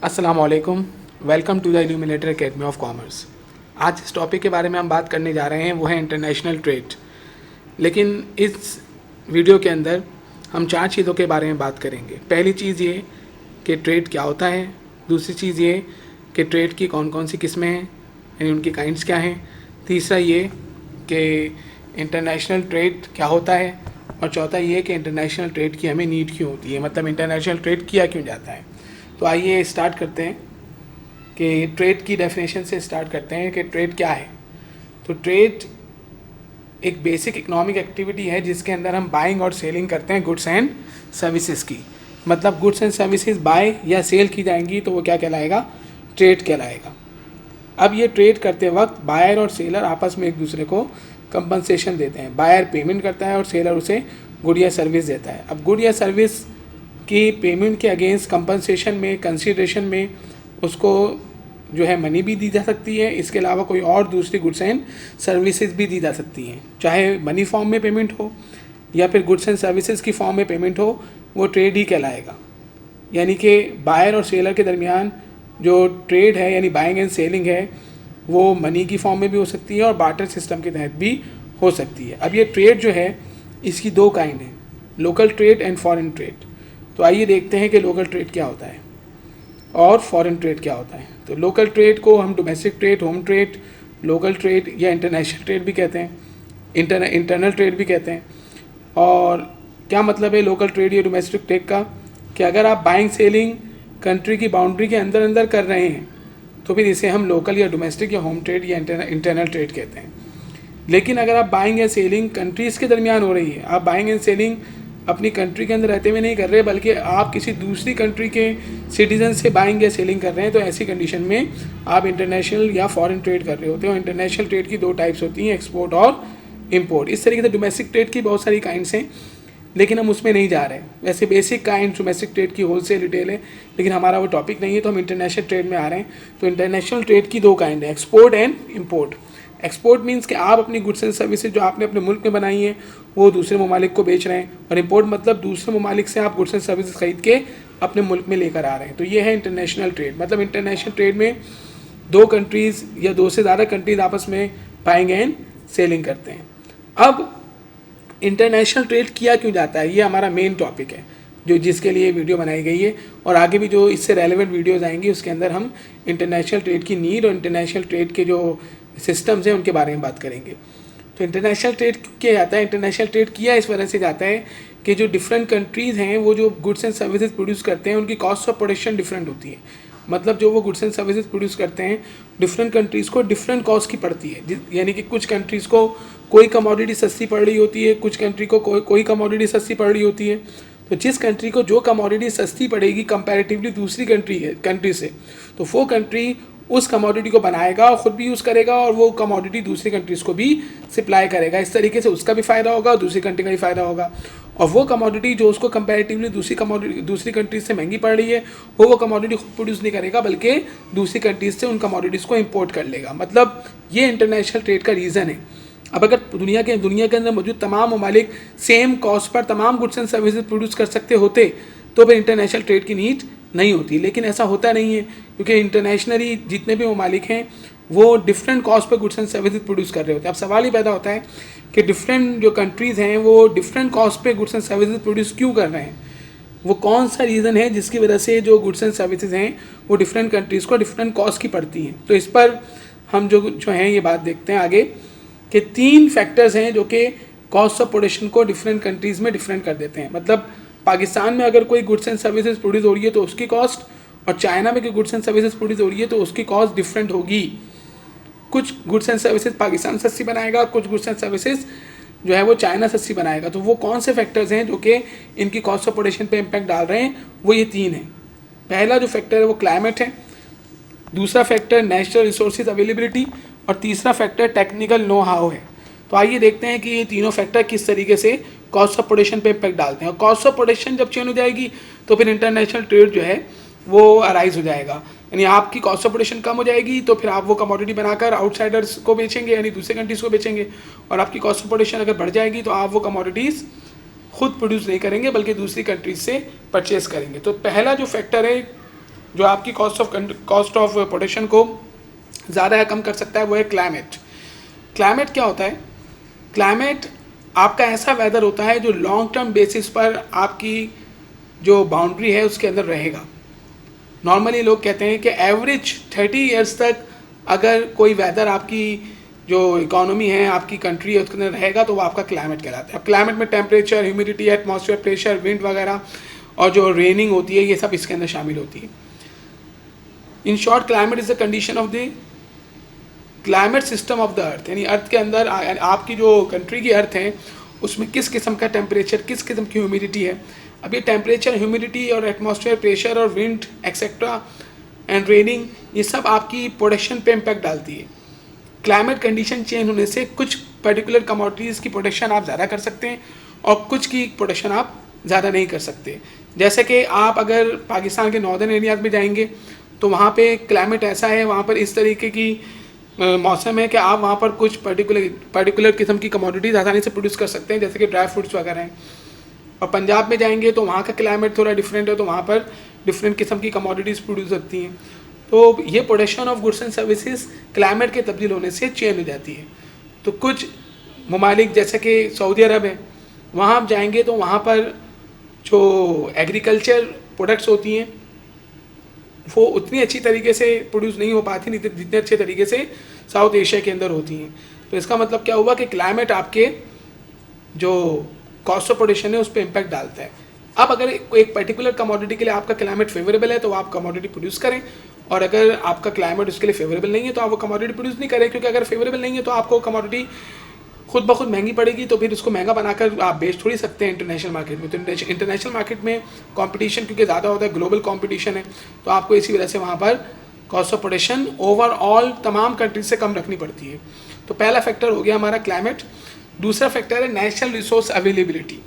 अस्सलामुअलैकुम, welcome to the illuminator academy of commerce. आज इस टॉपिक के बारे में हम बात करने जा रहे हैं वो है इंटरनेशनल ट्रेड। लेकिन इस वीडियो के अंदर हम 4 चीज़ों के बारे में बात करेंगे। पहली चीज़ ये कि ट्रेड क्या होता है, दूसरी चीज़ ये कि ट्रेड की कौन कौन सी किस्में हैं, यानी उनकी काइंड्स क्या हैं, तीसरा ये कि इंटरनेशनल ट्रेड क्या होता है, और चौथा ये कि इंटरनेशनल ट्रेड की हमें नीड क्यों होती है, मतलब इंटरनेशनल ट्रेड किया क्यों जाता है। तो आइए स्टार्ट करते हैं कि ट्रेड की डेफिनेशन से स्टार्ट करते हैं कि ट्रेड क्या है। तो ट्रेड एक बेसिक इकोनॉमिक एक्टिविटी है जिसके अंदर हम बाइंग और सेलिंग करते हैं गुड्स एंड सर्विसेज की। मतलब गुड्स एंड सर्विसेज बाय या सेल की जाएंगी तो वो क्या कहलाएगा, ट्रेड कहलाएगा। अब ये ट्रेड करते वक्त बायर और सेलर आपस में एक दूसरे को कंपनसेशन देते हैं। बायर पेमेंट करता है और सेलर उसे गुड या सर्विस देता है। अब गुड या सर्विस की पेमेंट के अगेंस्ट कंपनसेशन में, कंसीडरेशन में उसको जो है मनी भी दी जा सकती है। इसके अलावा कोई और दूसरी गुड्स एंड सर्विसेज भी दी जा सकती हैं, चाहे मनी फॉर्म में पेमेंट हो या फिर गुड्स एंड सर्विसेज की फॉर्म में पेमेंट हो, वो ट्रेड ही कहलाएगा। यानी कि बायर और सेलर के दरमियान जो ट्रेड है यानी बाइंग एंड सेलिंग है वो मनी की फॉर्म में भी हो सकती है और बार्टर सिस्टम के तहत भी हो सकती है। अब ये ट्रेड जो है इसकी 2 काइंड है, local trade and foreign trade. तो आइए देखते हैं कि लोकल ट्रेड क्या होता है और फॉरेन ट्रेड क्या होता है। तो लोकल ट्रेड को हम domestic trade, home trade, local trade या इंटरनेशनल ट्रेड भी कहते हैं, इंटरनल ट्रेड भी कहते हैं। और क्या मतलब है लोकल ट्रेड या डोमेस्टिक ट्रेड का, कि अगर आप बाइंग सेलिंग कंट्री की बाउंड्री के अंदर अंदर कर रहे हैं तो फिर इसे हम लोकल या डोमेस्टिक या होम ट्रेड या इंटरनल ट्रेड कहते हैं। लेकिन अगर आप बाइंग या सेलिंग कंट्रीज़ के दरमियान हो रही है, आप बाइंग एंड सेलिंग अपनी कंट्री के अंदर रहते हुए नहीं कर रहे बल्कि आप किसी दूसरी कंट्री के सिटीजन से बाइंग या सेलिंग कर रहे हैं, तो ऐसी कंडीशन में आप इंटरनेशनल या फॉरेन ट्रेड कर रहे होते हो। इंटरनेशनल ट्रेड की 2 टाइप्स होती हैं, एक्सपोर्ट और इंपोर्ट। इस तरीके से डोमेस्टिक ट्रेड की बहुत सारी काइंड्स हैं लेकिन हम उसमें नहीं जा रहे हैं। वैसे बेसिक काइंड डोमेस्टिक ट्रेड की होलसेल रिटेल है, लेकिन हमारा वो टॉपिक नहीं है, तो हम इंटरनेशनल ट्रेड में आ रहे हैं। तो इंटरनेशनल ट्रेड की 2 काइंड है, export and import. Export means कि आप अपनी गुड्स एंड सर्विसेज जो आपने अपने मुल्क में बनाई हैं वो दूसरे ममालिक को बेच रहे हैं, और इंपोर्ट मतलब दूसरे ममालिक से आप गुड्स एंड सर्विसेज खरीद के अपने मुल्क में लेकर आ रहे हैं। तो ये है इंटरनेशनल ट्रेड। मतलब इंटरनेशनल ट्रेड में 2 कंट्रीज़ या 2 से ज़्यादा कंट्रीज आपस में बाइंग एंड सेलिंग करते हैं। अब इंटरनेशनल ट्रेड किया क्यों जाता है, ये हमारा मेन टॉपिक है जो जिसके लिए वीडियो बनाई गई है, और आगे भी जो इससे रेलेवेंट वीडियोज़ आएंगी उसके अंदर हम इंटरनेशनल ट्रेड की नीड और इंटरनेशनल ट्रेड के जो सिस्टम्स हैं उनके बारे में बात करेंगे। तो इंटरनेशनल ट्रेड क्यों किया जाता है, इंटरनेशनल ट्रेड किया इस वजह से जाता है कि जो डिफरेंट कंट्रीज़ हैं वो जो गुड्स एंड सर्विसेज प्रोड्यूस करते हैं उनकी कॉस्ट ऑफ प्रोडक्शन डिफरेंट होती है। मतलब जो वो गुड्स एंड सर्विसेज प्रोड्यूस करते हैं डिफरेंट कंट्रीज़ को डिफरेंट कॉस्ट की पड़ती है। यानी कि कुछ कंट्रीज़ को कोई कमोडिटी सस्ती पड़ रही होती है, कुछ कंट्री को कोई कमोडिटी सस्ती पड़ रही होती है। तो जिस कंट्री को जो कमोडिटी सस्ती पड़ेगी कंपैरेटिवली दूसरी कंट्री से, तो वो कंट्री उस कमोडिटी को बनाएगा और ख़ुद भी यूज़ करेगा और वो कमोडिटी दूसरी कंट्रीज़ को भी सप्लाई करेगा। इस तरीके से उसका भी फ़ायदा होगा और दूसरी कंट्री का भी फ़ायदा होगा। और वो कमोडिटी जो उसको कंपैरेटिवली दूसरी कंट्रीज से महंगी पड़ रही है वो कमोडिटी खुद प्रोड्यूस नहीं करेगा बल्कि दूसरी कंट्रीज से उन कमोडिटीज़ को इंपोर्ट कर लेगा। मतलब ये इंटरनेशनल ट्रेड का रीज़न है। अब अगर दुनिया के अंदर मौजूद तमाम ममालिक सेम कॉस्ट पर तमाम गुड्स एंड सर्विसेज प्रोड्यूस कर सकते होते तो फिर इंटरनेशनल ट्रेड की नीड नहीं होती, लेकिन ऐसा होता नहीं है क्योंकि इंटरनेशनली जितने भी ममालिक हैं वो different cost per goods and services produce कर रहे होते हैं। अब सवाल ही पैदा होता है कि डिफरेंट जो कंट्रीज़ हैं वो डिफरेंट कॉस्ट पे गुड्स एंड सर्विसेज प्रोड्यूस क्यों कर रहे हैं, वो कौन सा रीज़न है जिसकी वजह से जो गुड्स एंड सर्विसेज हैं वो डिफरेंट कंट्रीज़ को डिफरेंट कॉस्ट की पड़ती हैं। तो इस पर हम जो हैं ये बात देखते हैं आगे कि 3 फैक्टर्स हैं जो कि कॉस्ट ऑफ प्रोडक्शन को डिफरेंट कंट्रीज़ में डिफरेंट कर देते हैं। मतलब पाकिस्तान में अगर कोई गुड्स एंड सर्विसेज प्रोड्यूस हो रही है तो उसकी कॉस्ट, और चाइना में कोई गुड्स एंड सर्विसेज प्रोड्यूस हो रही है तो उसकी कॉस्ट डिफरेंट होगी। कुछ गुड्स एंड सर्विसेज पाकिस्तान सस्ती बनाएगा, कुछ गुड्स एंड सर्विसेज जो है वो चाइना सस्ती बनाएगा। तो वो कौन से फैक्टर्स हैं जो कि इनकी कॉस्ट ऑफ प्रोडक्शन पे इम्पैक्ट डाल रहे हैं, वो ये 3 हैं। पहला जो फैक्टर है वो क्लाइमेट है, दूसरा फैक्टर नेचुरल रिसोर्सेज अवेलेबिलिटी, और तीसरा फैक्टर टेक्निकल नो हाउ है। तो आइए देखते हैं कि ये तीनों फैक्टर किस तरीके से कॉस्ट ऑफ प्रोडक्शन पे इम्पैक्ट डालते हैं। और कॉस्ट ऑफ प्रोडक्शन जब चेंज हो जाएगी तो फिर इंटरनेशनल ट्रेड जो है वो अराइज हो जाएगा। यानी आपकी कॉस्ट ऑफ प्रोडक्शन कम हो जाएगी तो फिर आप वो कमोडिटी बनाकर आउटसाइडर्स को बेचेंगे यानी दूसरे कंट्रीज़ को बेचेंगे, और आपकी कॉस्ट ऑफ प्रोडक्शन अगर बढ़ जाएगी तो आप वो कमोडिटीज़ खुद प्रोड्यूस नहीं करेंगे बल्कि दूसरी कंट्रीज से परचेस करेंगे। तो पहला जो फैक्टर है जो आपकी कॉस्ट ऑफ प्रोडक्शन को ज़्यादा या कम कर सकता है, वो है क्लाइमेट। क्लाइमेट क्या होता है? क्लाइमेट आपका ऐसा वेदर होता है जो लॉन्ग टर्म बेसिस पर आपकी जो बाउंड्री है उसके अंदर रहेगा। नॉर्मली लोग कहते हैं कि एवरेज 30 ईयर्स तक अगर कोई वेदर आपकी जो इकोनॉमी है, आपकी कंट्री है, उसके अंदर रहेगा तो वो आपका क्लाइमेट कहलाता है। अब क्लाइमेट में temperature, humidity, atmosphere pressure, wind वगैरह और जो रेनिंग होती है, ये सब इसके अंदर शामिल होती है। In short, climate is the condition of the climate system of the earth, यानी अर्थ के अंदर आपकी जो कंट्री की अर्थ है उसमें किस किस्म का टेम्परेचर, किस किस्म की ह्यूमिडिटी है। अब ये टेम्परेचर, ह्यूमिडिटी और एटमॉस्फेयर प्रेशर और विंड एक्सेट्रा एंड रेनिंग, ये सब आपकी प्रोडक्शन पे इम्पैक्ट डालती है। क्लाइमेट कंडीशन चेंज होने से कुछ पर्टिकुलर कमोडिटीज़ की प्रोडक्शन आप ज़्यादा कर सकते हैं और कुछ की प्रोडक्शन आप ज़्यादा नहीं कर सकते। जैसे कि आप अगर पाकिस्तान के नॉर्दर्न एरियाज में जाएंगे तो वहाँ पे क्लाइमेट ऐसा है, वहाँ पर इस तरीके की मौसम है कि आप वहाँ पर कुछ पर्टिकुलर किस्म की कमोडिटीज़ आसानी से प्रोड्यूस कर सकते हैं, जैसे कि ड्राई फ्रूट्स वगैरह हैं। और पंजाब में जाएंगे तो वहाँ का क्लाइमेट थोड़ा डिफरेंट है, तो वहाँ पर डिफरेंट किस्म की कमोडिटीज़ प्रोड्यूस होती हैं। तो ये production of goods and services climate के तब्दील होने से चेंज हो जाती है। तो कुछ ममालिक जैसे कि सऊदी अरब है, वहाँ आप जाएंगे तो वहाँ पर जो एग्रीकल्चर प्रोडक्ट्स होती हैं वो उतनी अच्छी तरीके से प्रोड्यूस नहीं हो पाती जितने अच्छे तरीके से साउथ एशिया के अंदर होती हैं। तो इसका मतलब क्या हुआ कि क्लाइमेट आपके जो कॉस्ट ऑफ प्रोडक्शन है उस पर इम्पैक्ट डालता है। अब अगर एक पर्टिकुलर कमोडिटी के लिए आपका क्लाइमेट फेवरेबल है तो आप कमोडिटी प्रोड्यूस करें, और अगर आपका क्लाइमेट उसके लिए फेवरेबल नहीं है तो आप वो कमोडिटी प्रोड्यूस नहीं करें, क्योंकि अगर फेवरेबल नहीं है तो आपको कमोडिटी खुद ब खुद महंगी पड़ेगी, तो फिर उसको महंगा बनाकर आप बेच थोड़ी सकते हैं इंटरनेशनल मार्केट में। तो इंटरनेशनल मार्केट में कंपटीशन क्योंकि ज़्यादा होता है, ग्लोबल कंपटीशन है, तो आपको इसी वजह से वहाँ पर कॉस्ट ऑफ प्रोडक्शन ओवरऑल तमाम कंट्रीज से कम रखनी पड़ती है। तो पहला फैक्टर हो गया हमारा क्लाइमेट। दूसरा फैक्टर है नेशनल रिसोर्स अवेलेबिलिटी,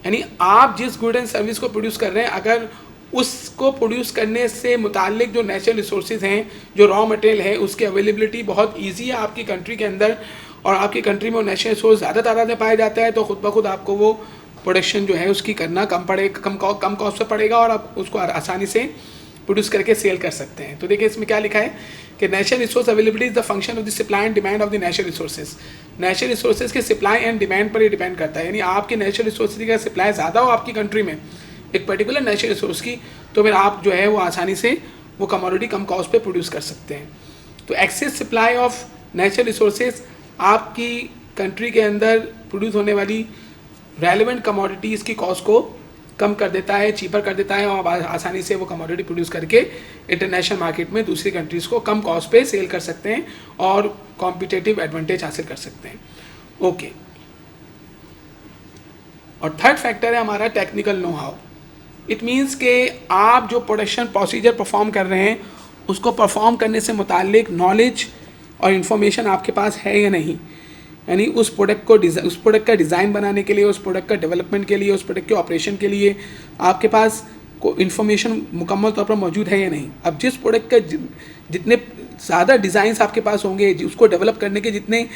यानी आप जिस गुड एंड सर्विस को प्रोड्यूस कर रहे हैं, अगर उसको प्रोड्यूस करने से मुतालिक जो नेचुरल रिसोर्सेज हैं, जो रॉ मटेरियल है, उसकी अवेलेबिलिटी बहुत ईजी है आपकी कंट्री के अंदर, और आपकी कंट्री में वो नेचुरल रिसोर्स ज़्यादा तादाद में पाया जाता है, तो खुद ब खुद आपको वो प्रोडक्शन जो है उसकी करना कम कॉस्ट पे पड़ेगा और आप उसको आसानी से प्रोड्यूस करके सेल कर सकते हैं। तो देखिए इसमें क्या लिखा है कि natural resource availability is the function of the supply and demand of the natural resources. Natural resources के सप्लाई एंड डिमांड पर ये डिपेंड करता है, यानी आपके नेचुरल रिसोर्सेज का सप्लाई ज़्यादा हो आपकी कंट्री में एक पर्टिकुलर नेचुरल रिसोर्स की, तो फिर आप जो है वो आसानी से वो कमोडिटी कम कॉस्ट पे प्रोड्यूस कर सकते हैं। तो excess supply of natural resources आपकी कंट्री के अंदर प्रोड्यूस होने वाली रेलेवेंट कमोडिटीज़ की कॉस्ट को कम कर देता है, चीपर कर देता है, और आसानी से वो कमोडिटी प्रोड्यूस करके इंटरनेशनल मार्केट में दूसरी कंट्रीज़ को कम कॉस्ट पे सेल कर सकते हैं और कॉम्पिटिटिव एडवांटेज हासिल कर सकते हैं। ओके, और थर्ड फैक्टर है हमारा technical know how. It means के आप जो प्रोडक्शन प्रोसीजर परफॉर्म कर रहे हैं उसको परफॉर्म करने से मुतालिक नॉलेज और इन्फॉर्मेशन आपके पास है या नहीं, यानी उस प्रोडक्ट का डिज़ाइन बनाने के लिए, उस प्रोडक्ट का डेवलपमेंट के लिए, उस प्रोडक्ट के ऑपरेशन के लिए आपके पास को इन्फॉर्मेशन मुकम्मल तौर पर मौजूद है या नहीं। अब जिस प्रोडक्ट का जितने ज़्यादा डिज़ाइंस आपके पास होंगे, उसको डेवलप करने के जितने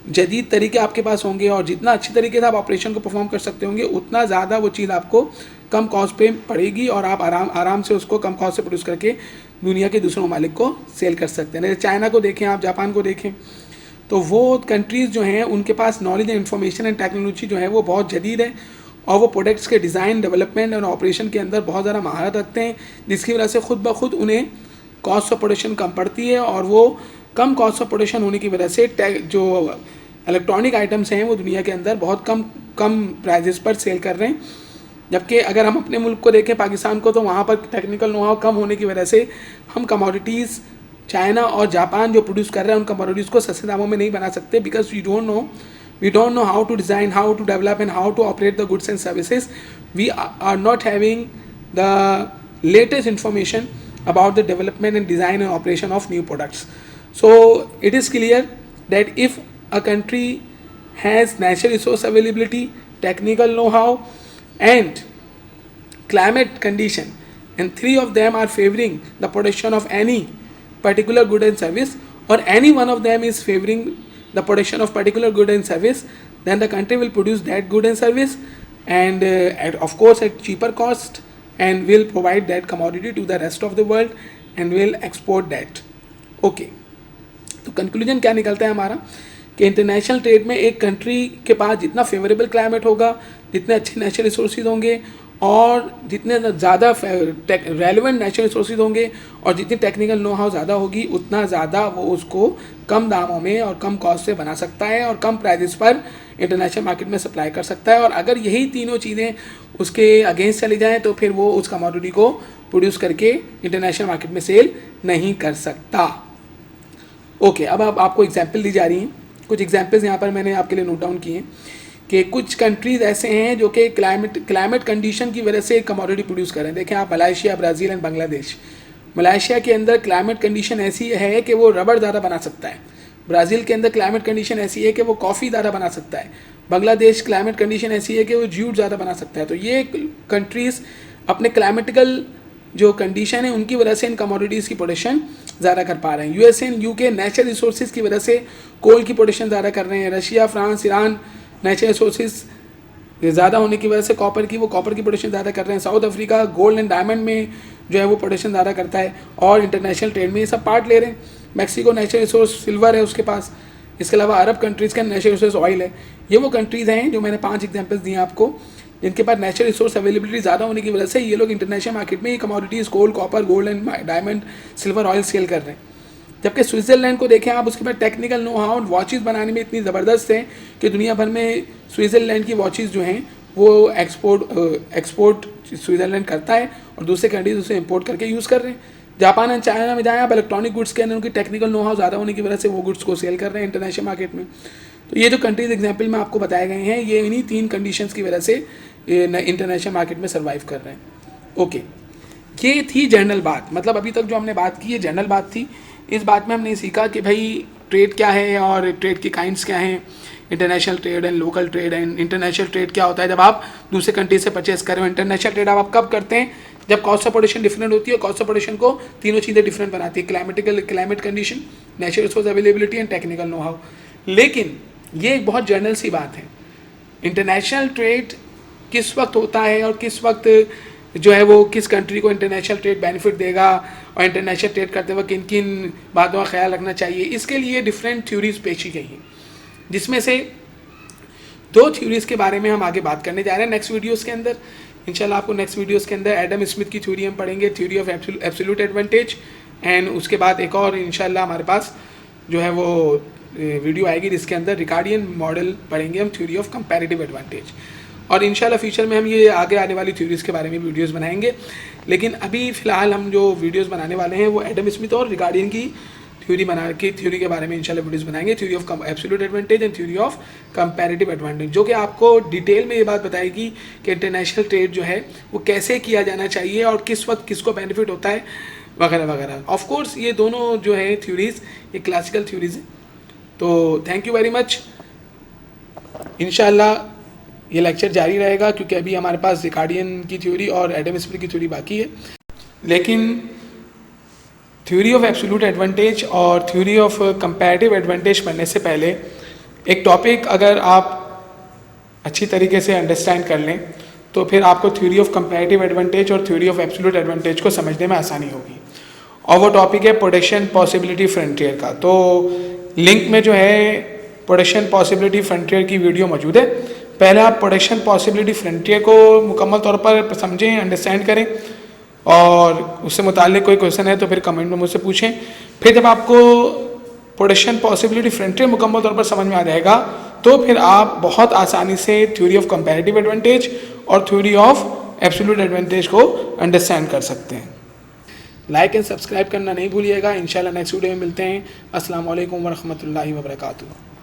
जदीद तरीके आपके पास होंगे और जितना अच्छी तरीके से आप ऑपरेशन को परफॉर्म कर सकते होंगे, उतना ज़्यादा वो चीज़ आपको कम कॉस्ट पे पड़ेगी और आप आराम से उसको कम कॉस्ट से प्रोड्यूस करके दुनिया के दूसरे ममालिक को सेल कर सकते हैं। जैसे चाइना को देखें, आप जापान को देखें, तो वो कंट्रीज़ जो हैं उनके पास knowledge and information and technology जो है वो बहुत जदीद है, और वो प्रोडक्ट्स के डिज़ाइन, डेवलपमेंट और ऑपरेशन के अंदर बहुत ज़्यादा महारत रखते हैं, जिसकी वजह से खुद ब खुद उन्हें कॉस्ट ऑफ प्रोडक्शन कम पड़ती है, और वो कम कॉस्ट ऑफ प्रोडक्शन होने की वजह से जो इलेक्ट्रॉनिक आइटम्स हैं वो दुनिया के अंदर बहुत कम प्राइजेस पर सेल कर रहे हैं। जबकि अगर हम अपने मुल्क को देखें, पाकिस्तान को, तो वहाँ पर टेक्निकल नो हाउ कम होने की वजह से हम कमोडिटीज़ चाइना और जापान जो प्रोड्यूस कर रहे हैं उन कमोडिटीज़ को सस्ते दामों में नहीं बना सकते, because we don't know how to design, how to develop and how to operate the goods and services. We are not having the latest information about the development and design and operation of new products. So it is clear that if a country has natural resource availability, technical know-how and climate condition, and three of them are favoring the production of any particular good and service, or any one of them is favoring the production of particular good and service, then the country will produce that good and service, and of course at cheaper cost, and will provide that commodity to the rest of the world and will export that. Okay, तो conclusion क्या निकलता है हमारा कि international trade में एक country के पास जितना फेवरेबल क्लाइमेट होगा, जितने अच्छे नेचुरल रिसोर्सेज होंगे और जितने ज़्यादा रेलिवेंट नेचुरल रिसोर्सेज होंगे और जितनी टेक्निकल नो हाउ ज़्यादा होगी, उतना ज़्यादा वो उसको कम दामों में और कम कॉस्ट से बना सकता है और कम प्राइसेस पर इंटरनेशनल मार्केट में सप्लाई कर सकता है। और अगर यही तीनों चीज़ें उसके अगेंस्ट चली जाएँ तो फिर वो उस कमोडिटी को प्रोड्यूस करके इंटरनेशनल मार्केट में सेल नहीं कर सकता। ओके, अब आपको एग्जाम्पल दी जा रही हैं। कुछ एग्जाम्पल्स यहाँ पर मैंने आपके लिए नोट डाउन किए कि कुछ कंट्रीज़ ऐसे हैं जो कि क्लाइमेट कंडीशन की वजह से कमोडिटी प्रोड्यूस कर रहे हैं। देखें आप, Malaysia, Brazil and Bangladesh. Malaysia के अंदर क्लाइमेट कंडीशन ऐसी है कि वो रबड़ ज़्यादा बना सकता है। ब्राज़ील के अंदर क्लाइमेट कंडीशन ऐसी है कि वो कॉफ़ी ज़्यादा बना सकता है। बांग्लादेश क्लाइमेट कंडीशन ऐसी है कि वो जूट ज़्यादा बना सकता है। तो ये कंट्रीज़ अपने क्लाइमेटिकल जो कंडीशन है उनकी वजह से इन कमोडिटीज़ की प्रोडक्शन ज़्यादा कर पा रहे हैं। USA and UK natural resources की वजह से कोल की प्रोडक्शन ज़्यादा कर रहे हैं। Russia, France, Iran natural resources ज़्यादा होने की वजह से कॉपर की प्रोडक्शन ज़्यादा कर रहे हैं। South Africa gold and diamond में जो है वो प्रोडक्शन ज़्यादा करता है और इंटरनेशनल ट्रेड में ये सब पार्ट ले रहे हैं। मैक्सिको नेचुरल रिसोर्स सिल्वर है उसके पास। इसके अलावा अरब कंट्रीज़ का नेचुरल रिसोर्स ऑयल है। ये वो कंट्रीज़ हैं जो मैंने 5 एग्जाम्पल्स दिए आपको, जिनके पास नेचुरल रिसोर्स अवेलेबिलिटी ज़्यादा होने की वजह से ये लोग इंटरनेशनल मार्केट में ये commodities coal, copper, gold and diamond, silver, oil sale कर रहे हैं। जबकि स्विट्ज़रलैंड को देखें आप, उसके पास टेक्निकल नो हाउ वॉचेज़ बनाने में इतनी ज़बरदस्त है कि दुनिया भर में स्विट्ज़रलैंड की वॉचेज़ जो हैं वो एक्सपोर्ट स्विट्ज़रलैंड करता है और दूसरे कंट्रीज उसे इंपोर्ट करके यूज़ कर रहे हैं। जापान एंड चाइना में जाएँ आप, इलेक्ट्रॉनिक गुड्स के अंदर उनकी टेक्निकल नो हाउ ज़्यादा होने की वजह से वो गुड्स को सेल कर रहे हैं इंटरनेशनल मार्केट में। तो ये जो कंट्रीज एग्जाम्पल में आपको बताए गए हैं, ये इन्हीं 3 कंडीशंस की वजह से इंटरनेशनल मार्केट में सर्वाइव कर रहे हैं। ओके, ये थी जनरल बात। मतलब अभी तक जो हमने बात की है जनरल बात थी। इस बात में हमने सीखा कि भाई ट्रेड क्या है और ट्रेड की काइंड्स क्या हैं, international trade and local trade. And international trade क्या होता है जब आप दूसरे कंट्री से परचेस कर रहे हो। इंटरनेशनल ट्रेड आप कब करते हैं, जब कॉस्ट ऑफ प्रोडक्शन डिफरेंट होती है। कॉस्ट ऑफ प्रोडक्शन को तीनों चीज़ें डिफरेंट बनाती है, climate condition, natural resource availability and technical know how. लेकिन ये एक बहुत जनरल सी बात है, इंटरनेशनल ट्रेड किस वक्त होता है और किस वक्त जो है वो किस कंट्री को इंटरनेशनल ट्रेड बेनिफिट देगा और इंटरनेशनल ट्रेड करते वक्त किन किन बातों का ख्याल रखना चाहिए, इसके लिए डिफरेंट थ्योरीज पेश की गई हैं, जिसमें से 2 थ्योरीज के बारे में हम आगे बात करने जा रहे हैं नेक्स्ट वीडियोस के अंदर। इंशाल्लाह आपको नेक्स्ट वीडियोस के अंदर एडम स्मिथ की थ्योरी हम पढ़ेंगे, theory of absolute advantage. And उसके बाद एक और इंशाल्लाह हमारे पास जो है वो वीडियो आएगी जिसके अंदर रिकार्डियन मॉडल पढ़ेंगे हम, थ्योरी ऑफ कंपैरेटिव एडवांटेज। और इंशाल्लाह फ्यूचर में हम ये आगे आने वाली थ्योरीज़ के बारे में वीडियोस बनाएंगे। लेकिन अभी फ़िलहाल हम जो वीडियोस बनाने वाले हैं वो एडम स्मिथ और रिकार्डियन की थ्योरी के बारे में इंशाल्लाह वीडियोस बनाएंगे, theory of absolute advantage and theory of comparative advantage, जो कि आपको डिटेल में ये बात बताएगी कि इंटरनेशनल ट्रेड जो है वो कैसे किया जाना चाहिए और किस वक्त किसको बेनिफिट होता है वगैरह वगैरह। ऑफ कोर्स ये दोनों जो है थ्योरीज़ ये क्लासिकल थ्योरीज़ हैं। तो थैंक यू वेरी मच। इंशाल्लाह ये लेक्चर जारी रहेगा क्योंकि अभी हमारे पास रिकार्डियन की थ्योरी और एडम स्मिथ की थ्योरी बाकी है। लेकिन थ्योरी ऑफ एब्सोल्यूट एडवांटेज और थ्योरी ऑफ कंपैरेटिव एडवांटेज पढ़ने से पहले एक टॉपिक अगर आप अच्छी तरीके से अंडरस्टैंड कर लें तो फिर आपको थ्योरी ऑफ कंपैरेटिव एडवांटेज और थ्योरी ऑफ एब्सोल्यूट एडवांटेज को समझने में आसानी होगी। और वो टॉपिक है प्रोडक्शन पॉसिबिलिटी फ्रंटियर का। तो लिंक में जो है प्रोडक्शन पॉसिबिलिटी फ्रंटियर की वीडियो मौजूद है। पहले आप प्रोडक्शन पॉसिबिलिटी फ्रंटियर को मुकम्मल तौर पर समझें, अंडरस्टैंड करें और उससे मुताल्लिक कोई क्वेश्चन है तो फिर कमेंट में मुझसे पूछें। फिर जब आपको प्रोडक्शन पॉसिबिलिटी फ्रंटियर मुकम्मल तौर पर समझ में आ जाएगा तो फिर आप बहुत आसानी से थ्योरी ऑफ कंपैरेटिव एडवांटेज और थ्योरी ऑफ एब्सोल्यूट एडवांटेज को अंडरस्टैंड कर सकते हैं। लाइक एंड सब्सक्राइब करना नहीं भूलिएगा। इंशाल्लाह नेक्स्ट वीडियो में मिलते हैं। अस्सलाम वालेकुम व रहमतुल्लाहि व बरकातुहू।